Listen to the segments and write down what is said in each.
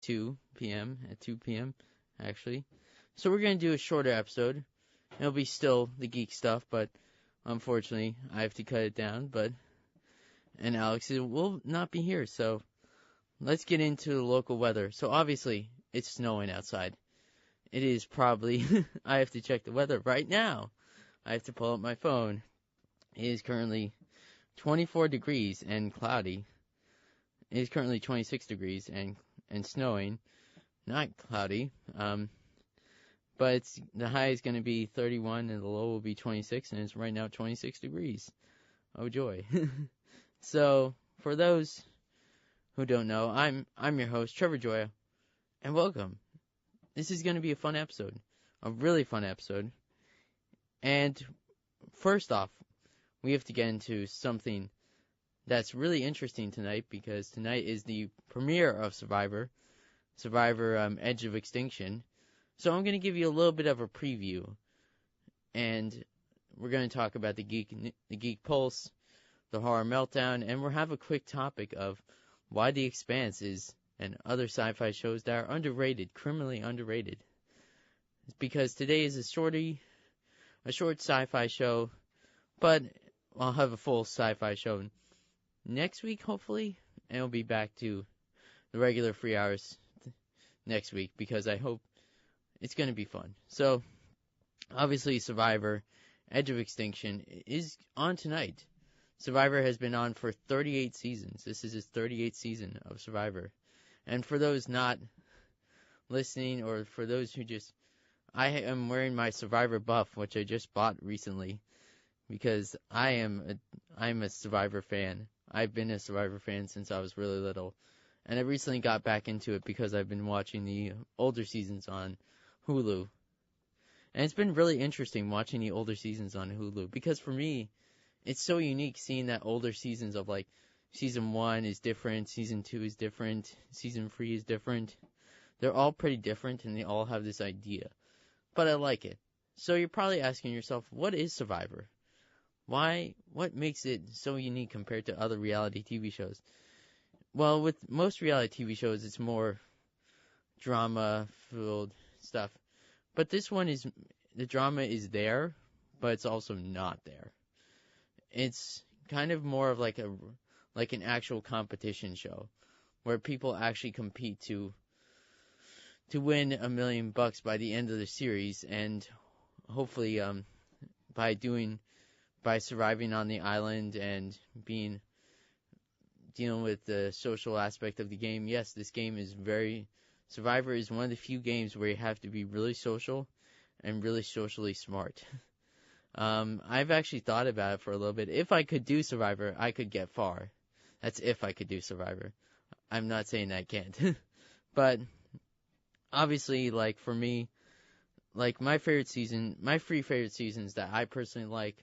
2 p.m. at 2 p.m. actually. So we're gonna do a shorter episode. It'll be still the geek stuff, but unfortunately I have to cut it down. And Alex will not be here, so let's get into the local weather. So obviously it's snowing outside. It is probably I have to check the weather right now. I have to pull up my phone. It is currently 24 degrees and cloudy. It is currently 26 degrees and snowing, not cloudy. But the high is going to be 31 and the low will be 26, and it's right now 26 degrees. Oh joy. So, for those who don't know, I'm your host, Trevor Joya, and welcome. This is going to be a fun episode, a really fun episode. And first off, we have to get into something that's really interesting tonight, because tonight is the premiere of Survivor Edge of Extinction. So I'm going to give you a little bit of a preview, and we're going to talk about the Geek Pulse, the Horror Meltdown, and we'll have a quick topic of why The Expanse and other sci-fi shows that are underrated, criminally underrated. It's because today is a short sci-fi show, but I'll have a full sci-fi show next week, hopefully, and we'll be back to the regular 3 hours next week, because I hope it's going to be fun. So, obviously, Survivor Edge of Extinction is on tonight. Survivor has been on for 38 seasons. This is his 38th season of Survivor. And for those not listening, or for those who I am wearing my Survivor buff, which I just bought recently, because I'm a Survivor fan. I've been a Survivor fan since I was really little. And I recently got back into it because I've been watching the older seasons on Hulu. And it's been really interesting watching the older seasons on Hulu, because for me, it's so unique seeing that older seasons of, like, season 1 is different, season 2 is different, season 3 is different. They're all pretty different, and they all have this idea. But I like it. So you're probably asking yourself, what is Survivor? What makes it so unique compared to other reality TV shows? Well, with most reality TV shows, it's more drama-filled stuff. But this one the drama is there, but it's also not there. It's kind of more of like an actual competition show, where people actually compete to win $1 million by the end of the series, and hopefully by surviving on the island and dealing with the social aspect of the game. Yes, this game is Survivor is one of the few games where you have to be really social and really socially smart. I've actually thought about it for a little bit. If I could do Survivor, I could get far. That's if I could do Survivor. I'm not saying I can't. But obviously, like, for me, like, my three favorite seasons that I personally like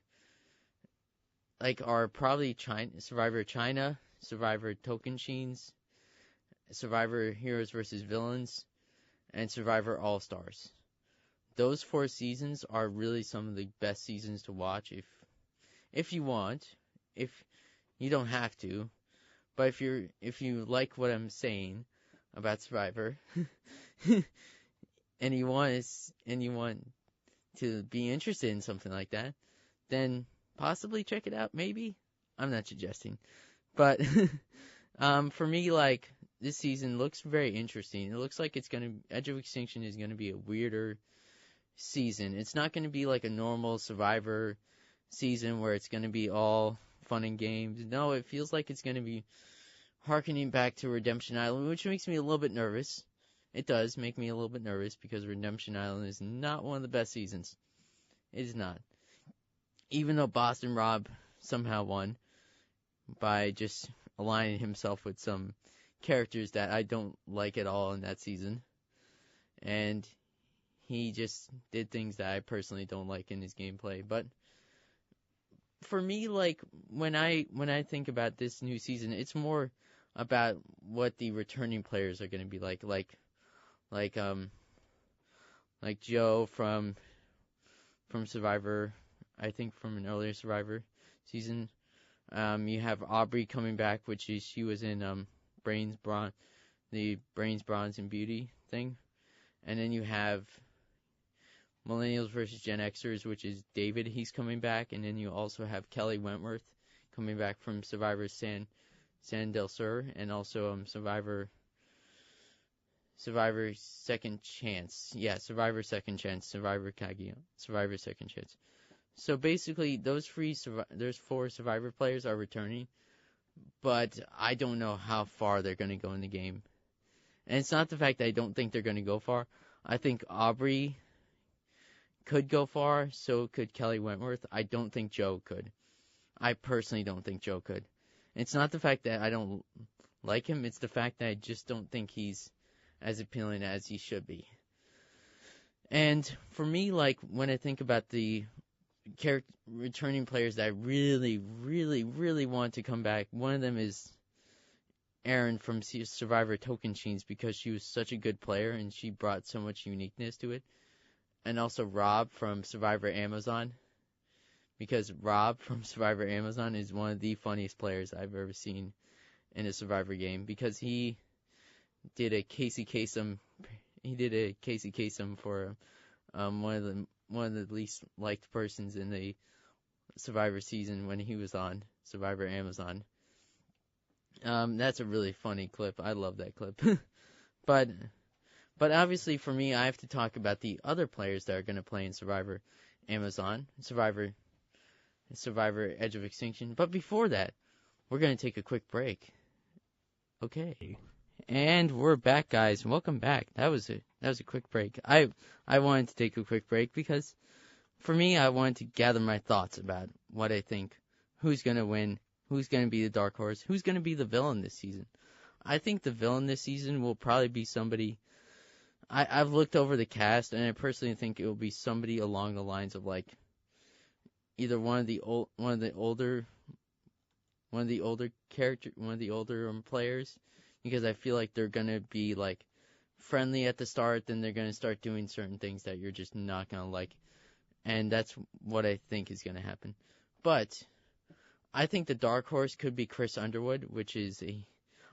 are probably Survivor China, Survivor Tocantins, Survivor Heroes vs. Villains, and Survivor All-Stars. Those 4 seasons are really some of the best seasons to watch if you want. If you don't have to, but if you like what I'm saying about Survivor, and you want to be interested in something like that, then possibly check it out. Maybe, I'm not suggesting, but for me, like, this season looks very interesting. It looks like Edge of Extinction is gonna be a weirder season. It's not gonna be like a normal Survivor season where it's gonna be all fun and games. No, it feels like it's gonna be harkening back to Redemption Island, which makes me a little bit nervous. It does make me a little bit nervous, because Redemption Island is not one of the best seasons. It is not. Even though Boston Rob somehow won by just aligning himself with some characters that I don't like at all in that season. And he just did things that I personally don't like in his gameplay. But for me, like, when I think about this new season, it's more about what the returning players are going to be like Joe from Survivor, I think from an earlier Survivor season. You have Aubrey coming back, she was in Brains, Brawn, the brains, bronze, and beauty thing. And then you have Millennials versus Gen Xers, which is David. He's coming back. And then you also have Kelly Wentworth coming back from Survivor San Del Sur, and also Survivor Second Chance. Yeah, Survivor Second Chance, Survivor Kaguya, Survivor Second Chance. So basically, those four Survivor players are returning, but I don't know how far they're going to go in the game. And it's not the fact that I don't think they're going to go far. I think Aubrey could go far, so could Kelly Wentworth. I don't think Joe could. I personally don't think Joe could. It's not the fact that I don't like him, it's the fact that I just don't think he's as appealing as he should be. And for me, like, when I think about the returning players that I really, really, really want to come back, one of them is Erin from Survivor Tokensheens, because she was such a good player and she brought so much uniqueness to it. And also Rob from Survivor Amazon, because Rob from Survivor Amazon is one of the funniest players I've ever seen in a Survivor game, because he did a Casey Kasem for one of the least liked persons in the Survivor season when he was on Survivor Amazon. That's a really funny clip. I love that clip. But obviously for me, I have to talk about the other players that are going to play in Survivor Amazon, Survivor Edge of Extinction. But before that, we're going to take a quick break. Okay. And we're back, guys. Welcome back. That was a quick break. I wanted to take a quick break because for me, I wanted to gather my thoughts about what I think, who's going to win, who's going to be the dark horse, who's going to be the villain this season. I think the villain this season will probably be somebody. I've looked over the cast, and I personally think it will be somebody along the lines of like either one of the older players, because I feel like they're gonna be like friendly at the start, then they're gonna start doing certain things that you're just not gonna like, and that's what I think is gonna happen. But I think the dark horse could be Chris Underwood,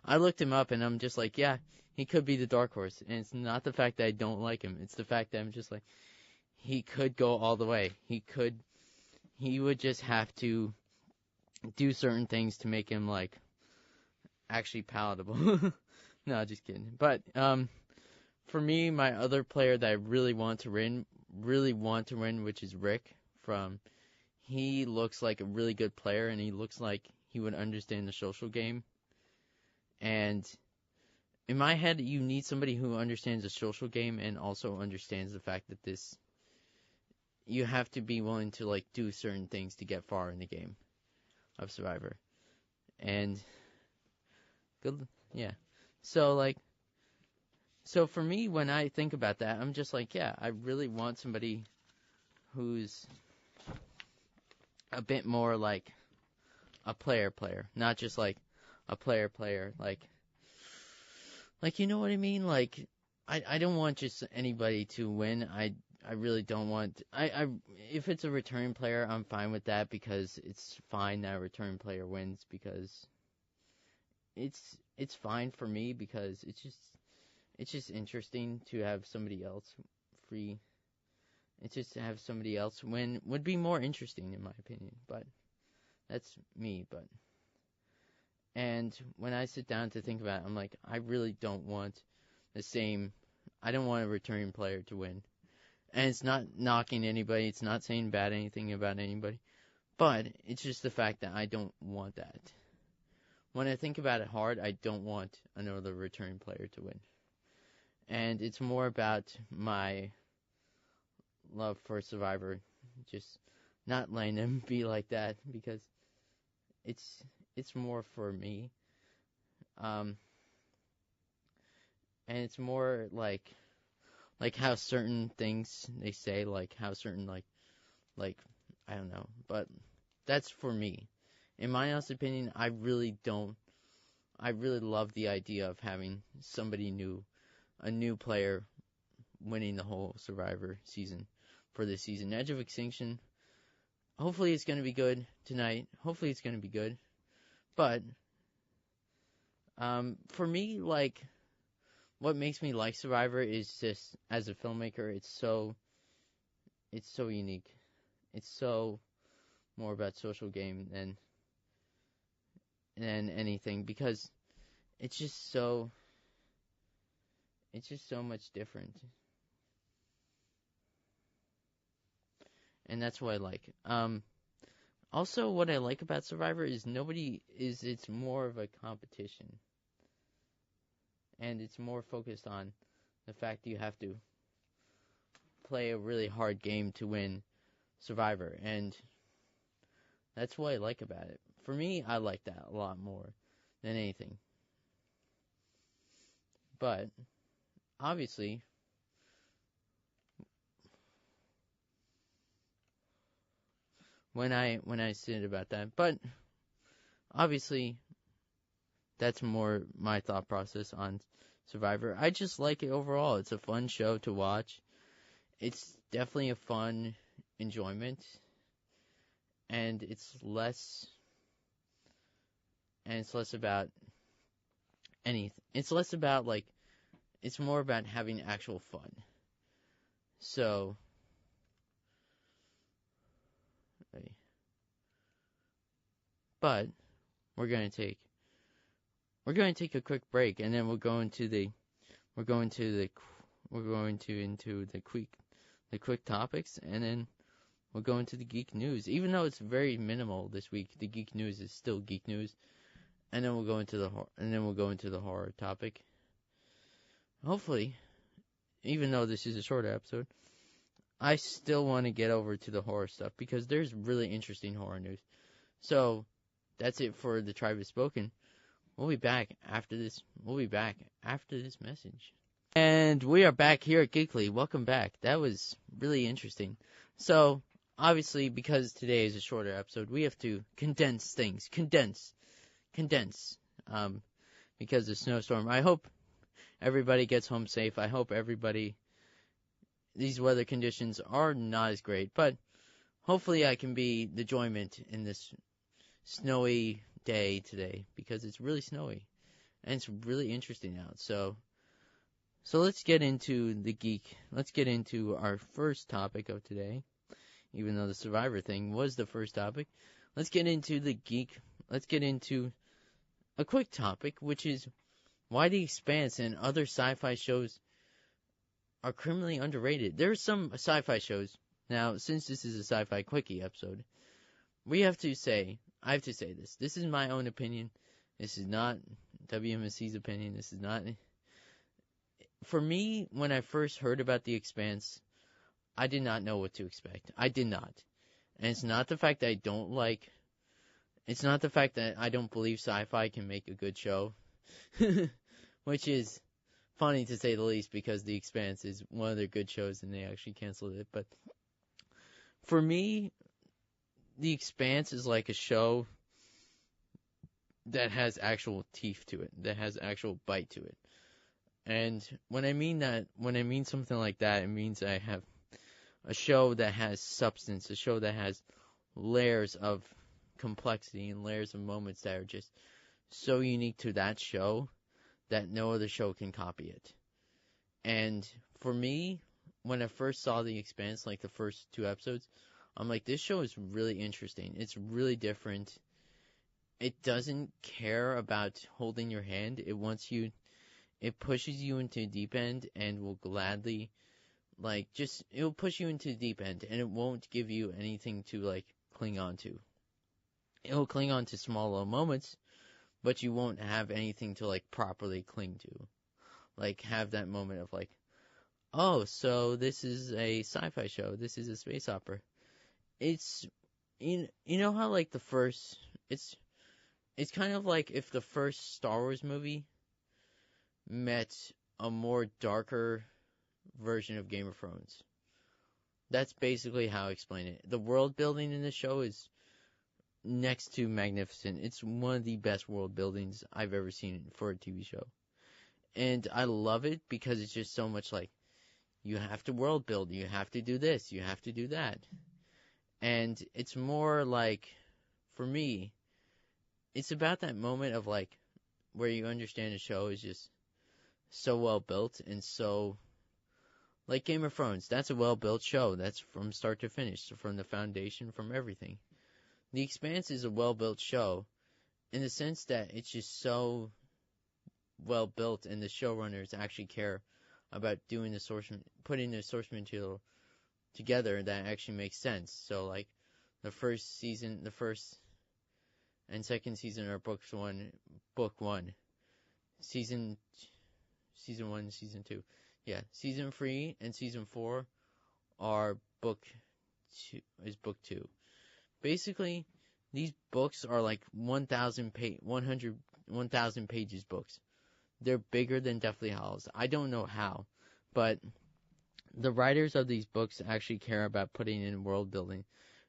I looked him up and I'm just like, yeah, he could be the dark horse, and it's not the fact that I don't like him, it's the fact that I'm just like, he could go all the way. He would just have to do certain things to make him like actually palatable. No, just kidding. But for me, my other player that I really want to win, which is Rick he looks like a really good player, and he looks like he would understand the social game. And in my head, you need somebody who understands the social game and also understands the fact that you have to be willing to like do certain things to get far in the game of Survivor. And good, yeah. So for me, when I think about that, I'm just like, yeah, I really want somebody who's a bit more like a player, not just like a player, like you know what I mean? Like, I don't want just anybody to win. I really don't want. If it's a return player, I'm fine with that, because it's fine that a return player wins, because it's fine for me, because it's just interesting to have somebody else free. It's just to have somebody else win would be more interesting in my opinion, but that's me. And when I sit down to think about it, I'm like, I really don't want I don't want a returning player to win. And it's not knocking anybody, it's not saying bad anything about anybody, but it's just the fact that I don't want that. When I think about it hard, I don't want another returning player to win. And it's more about my love for Survivor, just not letting them be like that, because it's more for me. And it's more like how certain things they say, like how certain like I don't know, but that's for me. In my honest opinion, I really love the idea of having somebody new, a new player winning the whole Survivor season for this season. Edge of Extinction, hopefully it's going to be good tonight. Hopefully it's going to be good. But for me, like, what makes me like Survivor is just, as a filmmaker, it's so unique. It's so more about social game than anything, because it's just so much different. And that's what I like. Also, what I like about Survivor is it's more of a competition. And it's more focused on the fact that you have to play a really hard game to win Survivor. And that's what I like about it. For me, I like that a lot more than anything. But, obviously, when I said about that, but obviously that's more my thought process on Survivor. I just like it overall. It's a fun show to watch. It's definitely a fun enjoyment, and it's less about anything. It's less about, like, it's more about having actual fun. So, but we're going to take a quick break, and then we'll go into the quick topics, and then we'll go into the geek news. Even though it's very minimal this week, the geek news is still geek news. And then we'll go into the horror topic. Hopefully, even though this is a shorter episode, I still want to get over to the horror stuff, because there's really interesting horror news. So, that's it for the Tribe Has Spoken. We'll be back after this message. And we are back here at Geekly. Welcome back. That was really interesting. So, obviously, because today is a shorter episode, we have to condense things. Condense. Because of the snowstorm. I hope everybody gets home safe. I hope these weather conditions are not as great, but hopefully I can be the enjoyment in this snowy day today, because it's really snowy and it's really interesting out. So let's get into let's get into our first topic of today. Even though the Survivor thing was the first topic, let's get into a quick topic, which is why The Expanse and other sci-fi shows are criminally underrated. There are some sci-fi shows. Now, since this is a sci-fi quickie episode, I have to say this. This is my own opinion. This is not WMSC's opinion. This is not... For me, when I first heard about The Expanse, I did not know what to expect. I did not. And it's not the fact that I don't like... It's not the fact that I don't believe sci-fi can make a good show. Which is funny to say the least, because The Expanse is one of their good shows and they actually canceled it. But for me, The Expanse is like a show that has actual teeth to it, that has actual bite to it. And when I mean something like that, it means I have a show that has substance, a show that has layers of complexity and layers of moments that are just so unique to that show that no other show can copy it. And for me, when I first saw The Expanse, like the first 2 episodes, I'm like, this show is really interesting. It's really different. It doesn't care about holding your hand. It pushes you into the deep end and will gladly, it'll push you into the deep end, and it won't give you anything to, cling on to. It'll cling on to small little moments, but you won't have anything to, properly cling to. Have that moment of, oh, so this is a sci-fi show. This is a space opera. It's, you know how, it's kind of like if the first Star Wars movie met a more darker version of Game of Thrones. That's basically how I explain it. The world building in the show is next to magnificent. It's one of the best world buildings I've ever seen for a TV show. And I love it because it's just so much you have to world build, you have to do this, you have to do that. And it's more for me, it's about that moment of where you understand the show is just so well built and so like Game of Thrones. That's a well built show. That's from start to finish, from the foundation, from everything. The Expanse is a well built show in the sense that it's just so well built, and the showrunners actually care about putting the source material together that actually makes sense. So like the first and second season are book one, season 1, season 2. Yeah, season 3 and season 4 are book 2. Basically, these books are like 1,000 pages books. They're bigger than Deathly Hallows. I don't know how, but the writers of these books actually care about putting in world building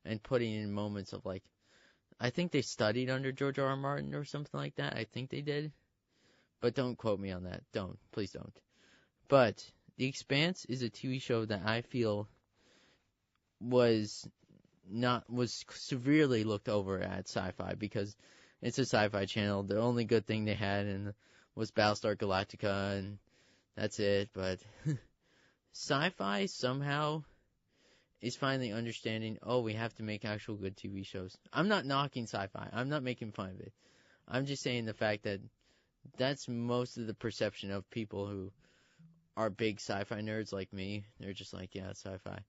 and putting in moments of like, I think they studied under George R. R. Martin or something like that. I think they did, but don't quote me on that. Please don't. But The Expanse is a TV show that I feel was severely looked over at Sci-Fi because it's a Sci-Fi channel. The only good thing they had was Battlestar Galactica, and that's it. But Sci-Fi somehow is finally understanding, we have to make actual good TV shows. I'm not knocking Sci-Fi. I'm not making fun of it. I'm just saying the fact that that's most of the perception of people who are big Sci-Fi nerds like me. They're just like, yeah, Sci-Fi.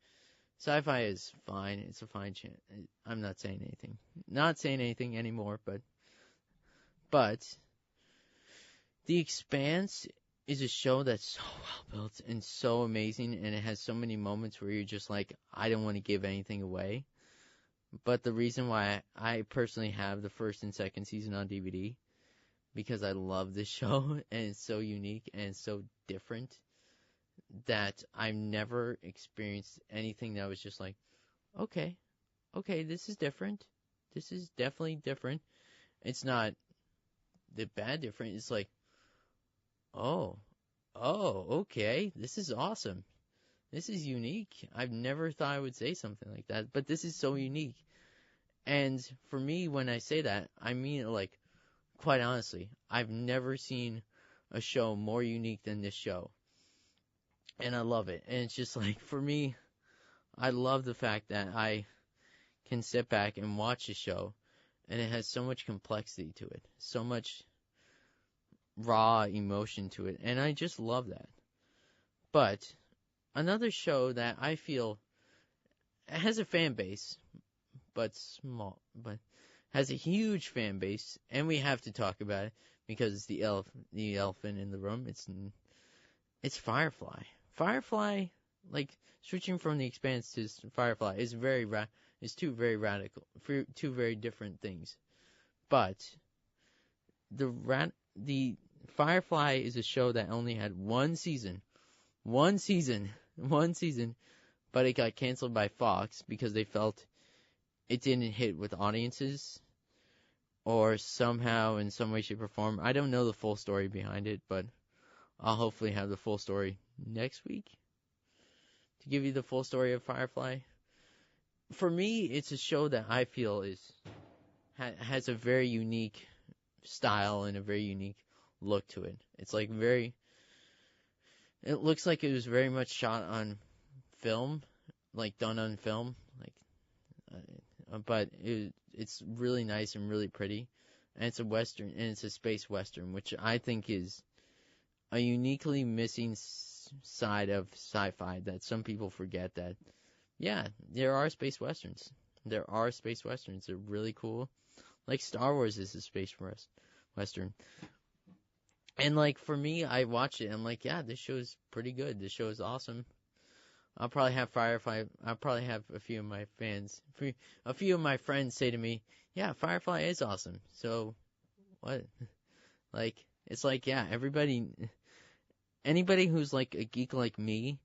Sci-Fi is fine. It's a fine channel. I'm not saying anything. Not saying anything anymore, but The Expanse is a show that's so well built and so amazing, and it has so many moments where you're just like, I don't want to give anything away. But the reason why I personally have the first and second season on DVD, because I love this show, and it's so unique and so different, that I've never experienced anything that was just like, okay, this is different. This is definitely different. It's not the bad different. It's like, oh, okay, this is awesome. This is unique. I've never thought I would say something like that, but this is so unique. And for me, when I say that, I mean it like, quite honestly, I've never seen a show more unique than this show. And I love it. And it's just like, for me, I love the fact that I can sit back and watch a show, and it has so much complexity to it, so much raw emotion to it, and I just love that. But another show that I feel has a fan base, but small, but has a huge fan base, and we have to talk about it because it's the elephant in the room. It's Firefly. Firefly, like switching from The Expanse to Firefly, is two very different things. But the Firefly is a show that only had one season, but it got canceled by Fox because they felt it didn't hit with audiences, or somehow, in some way, shape, or form. I don't know the full story behind it, but I'll hopefully have the full story next week to give you the full story of Firefly. For me, it's a show that I feel has a very unique style and a very unique look to it. It's like it looks like it was very much shot on film, like done on film, but it's really nice and really pretty, and it's a western, and it's a space western, which I think is a uniquely missing side of sci-fi that some people forget. That, yeah, there are space westerns. They're really cool. Like Star Wars is a space western. And like for me, I watch it and I'm like, yeah, this show is pretty good. This show is awesome. I'll probably have a few of my friends say to me, yeah, Firefly is awesome. So what? Like, it's like, yeah, anybody who's like a geek like me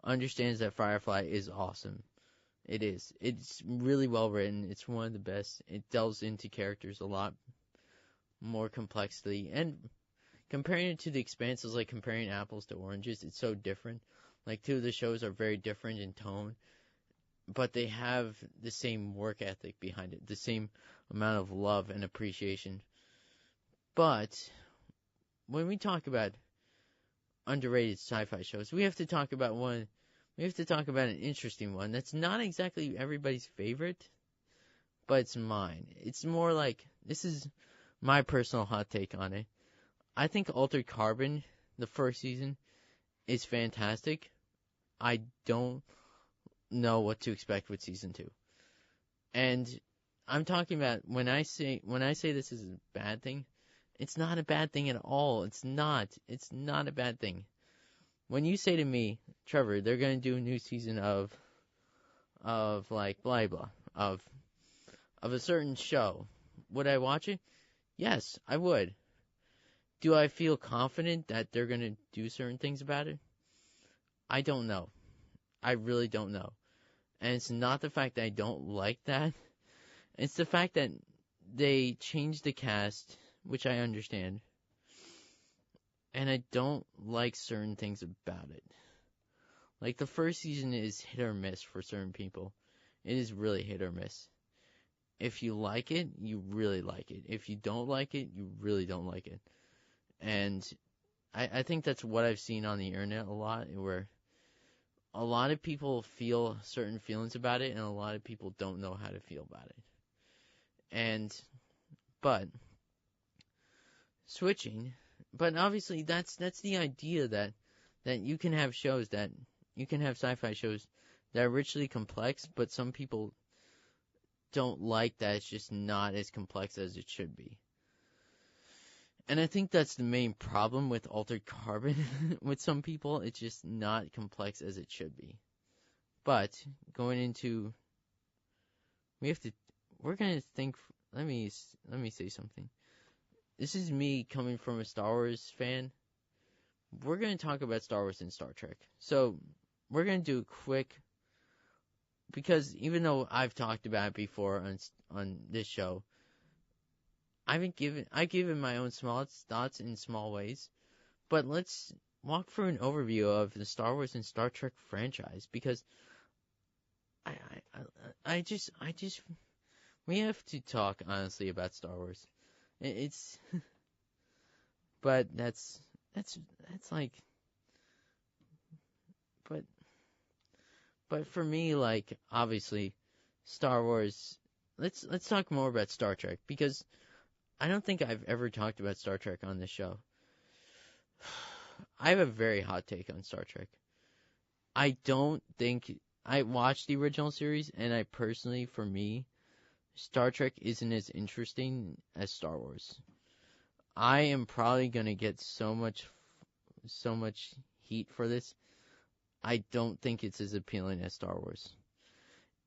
understands that Firefly is awesome. It is. It's really well written. It's one of the best. It delves into characters a lot more complexly. And comparing it to The Expanse is like comparing apples to oranges. It's so different. Like, two of the shows are very different in tone, but they have the same work ethic behind it, the same amount of love and appreciation. But when we talk about underrated sci-fi shows. We have to talk about one. We have to talk about an interesting one that's not exactly everybody's favorite, but it's mine. It's more like, this is my personal hot take on it. I think Altered Carbon, the first season, is fantastic. I don't know what to expect with season 2. And I'm talking about, when I say this is a bad thing, it's not a bad thing at all. It's not a bad thing. When you say to me, Trevor, they're going to do a new season of like blah blah of a certain show, would I watch it? Yes, I would. Do I feel confident that they're going to do certain things about it? I don't know. I really don't know. And it's not the fact that I don't like that. It's the fact that they changed the cast, which I understand. And I don't like certain things about it. Like, the first season is hit or miss for certain people. It is really hit or miss. If you like it, you really like it. If you don't like it, you really don't like it. And I think that's what I've seen on the internet a lot, where a lot of people feel certain feelings about it, and a lot of people don't know how to feel about it. But switching, but obviously that's the idea, that you can have shows, that you can have sci-fi shows that are richly complex, but some people don't like that it's just not as complex as it should be. And I think that's the main problem with Altered Carbon. With some people, it's just not complex as it should be. But going into, we're gonna think. Let me say something. This is me coming from a Star Wars fan. We're gonna talk about Star Wars and Star Trek. So we're gonna do a quick, because even though I've talked about it before on this show, I've given my own small thoughts in small ways, but let's walk through an overview of the Star Wars and Star Trek franchise, because I just we have to talk honestly about Star Wars. It's but that's like, but for me, like, obviously Star Wars. Let's talk more about Star Trek, because I don't think I've ever talked about Star Trek on this show. I have a very hot take on Star Trek. I don't think I watched the original series, and I personally, for me, Star Trek isn't as interesting as Star Wars. I am probably gonna get so much heat for this. I don't think it's as appealing as Star Wars.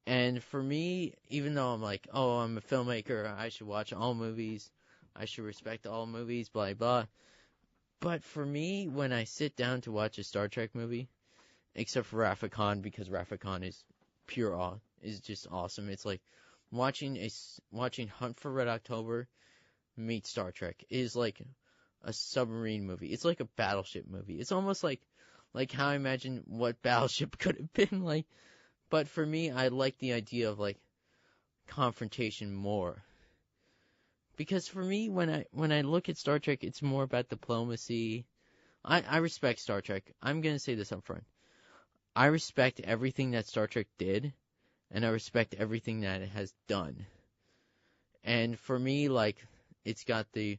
And for me, even though I'm like, oh, I'm a filmmaker, I should watch all movies, I should respect all movies, blah, blah. But for me, when I sit down to watch a Star Trek movie, except for Wrath of Khan, because Wrath of Khan is pure awe, is just awesome. It's like watching Hunt for Red October meet Star Trek. It is like a submarine movie. It's like a battleship movie. It's almost like how I imagine what Battleship could have been like. But for me, I like the idea of like confrontation more. Because for me, when I look at Star Trek, it's more about diplomacy. I respect Star Trek. I'm gonna say this up front. I respect everything that Star Trek did, and I respect everything that it has done. And for me, like, it's got the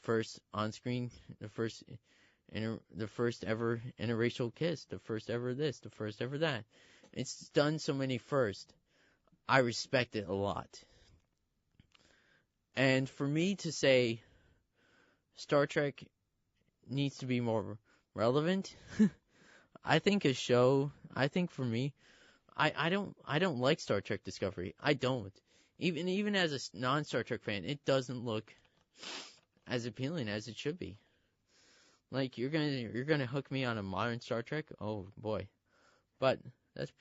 first on-screen, the first ever interracial kiss, the first ever this, the first ever that. It's done so many first. I respect it a lot. And for me to say Star Trek needs to be more relevant, I think for me, I don't like Star Trek Discovery. I don't. Even as a non-Star Trek fan, it doesn't look as appealing as it should be. Like, you're gonna hook me on a modern Star Trek? Oh boy. But that's